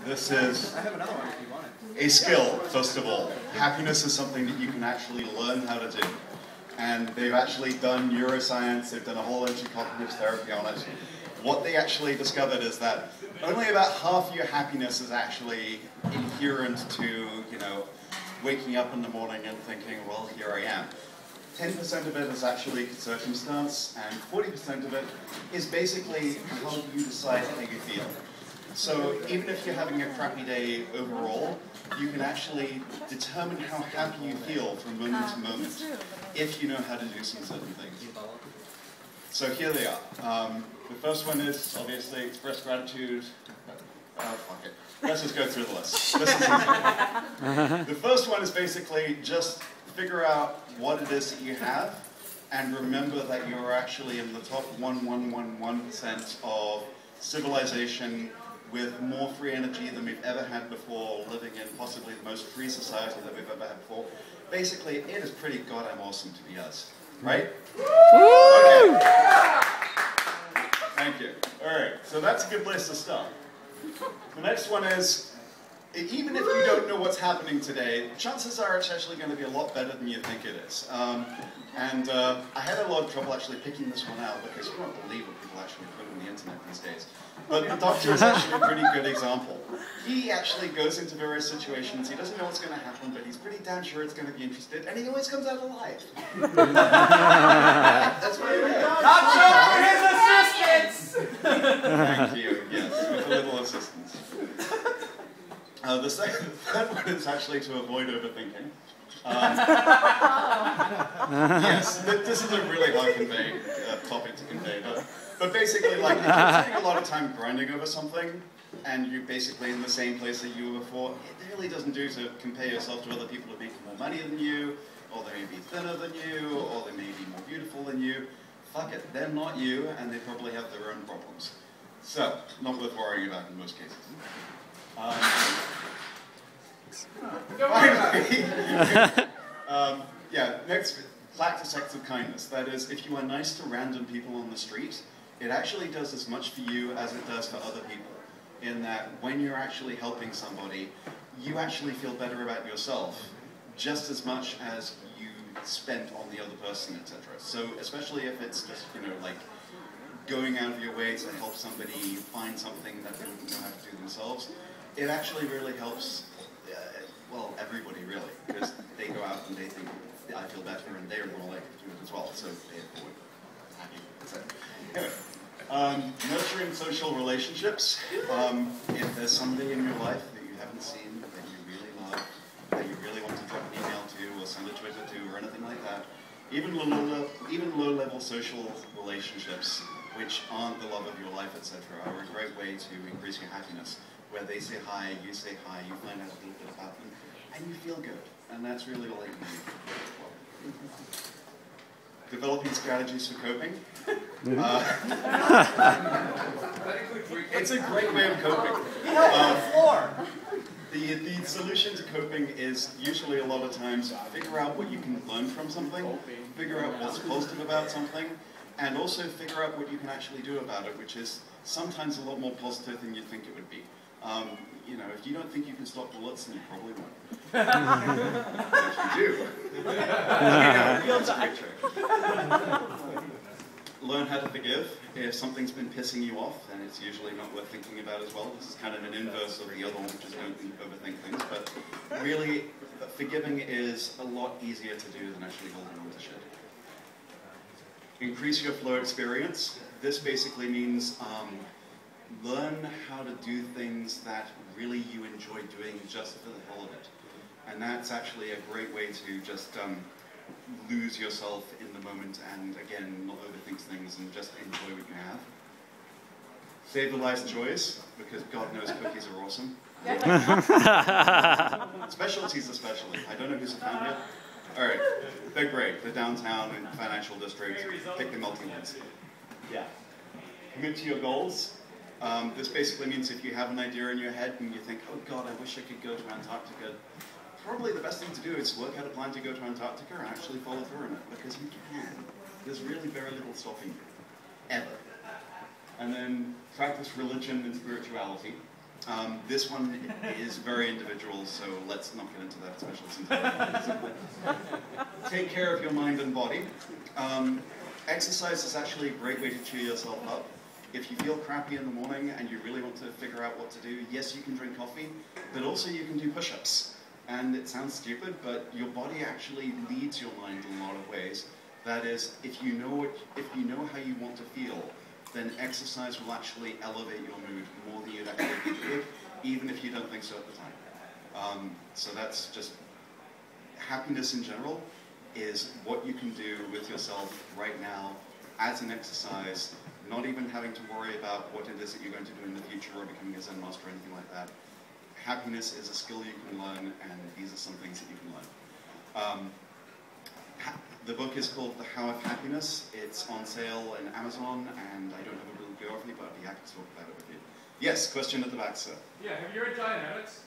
This is a skill, first of all. Happiness is something that you can actually learn how to do. And they've actually done neuroscience, they've done a whole bunch of cognitive therapy on it. What they actually discovered is that only about half your happiness is actually inherent to, you know, waking up in the morning and thinking, well, here I am. 10% of it is actually circumstance, and 40% of it is basically how you decide how you feel. So even if you're having a crappy day overall, you can actually determine how happy you feel from moment to moment if you know how to do some certain things. So here they are. The first one is obviously express gratitude. Fuck it. Let's just go through the list. This is easy. The first one is basically just figure out what it is that you have and remember that you're actually in the top 1,111% of civilization with more free energy than we've ever had before, living in possibly the most free society that we've ever had before. Basically, it is pretty goddamn awesome to be us, right? Okay. Thank you. All right, so that's a good place to start. The next one is, even if you don't know what's happening today, chances are it's actually going to be a lot better than you think it is. I had a lot of trouble actually picking this one out because you won't believe what people actually put on the internet these days. But the doctor is actually a pretty good example. He actually goes into various situations, he doesn't know what's going to happen, but he's pretty damn sure it's going to be interested, and he always comes out alive. That's what it is. Not show for his assistants! Thank you, yes, with a little assistance. The third one is actually to avoid overthinking. Yes, this is a really hard topic to convey, but basically, like, if you're spending a lot of time grinding over something, and you're basically in the same place that you were before, it really doesn't do to compare yourself to other people who make more money than you, or they may be thinner than you, or they may be more beautiful than you. Fuck it, they're not you, and they probably have their own problems. So, not worth worrying about in most cases. Yeah, next, practice acts of kindness. That is, if you are nice to random people on the street, it actually does as much for you as it does for other people. In that, when you're actually helping somebody, you actually feel better about yourself, just as much as you spent on the other person, etc. So, especially if it's just, you know, like, going out of your way to help somebody find something that they wouldn't know how to do themselves, it actually really helps, well, everybody really, because they go out and they think, I feel better, and they're more likely to do it as well, so they're happy. So, anyway, nurturing social relationships. If there's somebody in your life that you haven't seen, that you really love, that you really want to drop an email to, or send a Twitter to, or anything like that, even low-level social relationships, which aren't the love of your life, etc., are a great way to increase your happiness, where they say hi, you find out a little bit about them, and you feel good. And that's really all you need. Developing strategies for coping. It's a great way of coping. The solution to coping is usually a lot of times figure out what you can learn from something, figure out what's positive about something, and also figure out what you can actually do about it, which is sometimes a lot more positive than you think it would be. You know, if you don't think you can stop bullets, then you probably won't. But if you do, that's a great trick. Learn how to forgive. If something's been pissing you off, then it's usually not worth thinking about as well. This is kind of an inverse of the other one, which is don't overthink things. But really, forgiving is a lot easier to do than actually holding on to shit. Increase your flow experience. This basically means learn how to do things that really you enjoy doing just for the hell of it. And that's actually a great way to just lose yourself in the moment and, again, not overthink things and just enjoy what you have. Save the life's joys, because God knows cookies are awesome. Specialties especially. I don't know who's a fan yet. Alright, they're great. They're downtown and financial district. Pick the melty ones. Yeah. Commit to your goals. This basically means if you have an idea in your head and you think, oh God, I wish I could go to Antarctica, probably the best thing to do is work out a plan to go to Antarctica and actually follow through on it, because you can. There's really very little stopping you, ever. And then practice religion and spirituality. This one is very individual, so let's not get into that, especially since take care of your mind and body. Exercise is actually a great way to cheer yourself up. If you feel crappy in the morning and you really want to figure out what to do, yes, you can drink coffee, but also you can do push-ups. And it sounds stupid, but your body actually leads your mind in a lot of ways. That is, if you know how you want to feel, then exercise will actually elevate your mood more than you'd actually think it would, even if you don't think so at the time. So that's just, happiness in general is what you can do with yourself right now as an exercise, not even having to worry about what it is that you're going to do in the future or becoming a Zen master or anything like that. Happiness is a skill you can learn, and these are some things that you can learn. The book is called The How of Happiness. It's on sale in Amazon, and I don't have a bibliography, but I'd be happy to talk about it with you. Yes, question at the back, sir. Yeah, have you read Dianetics?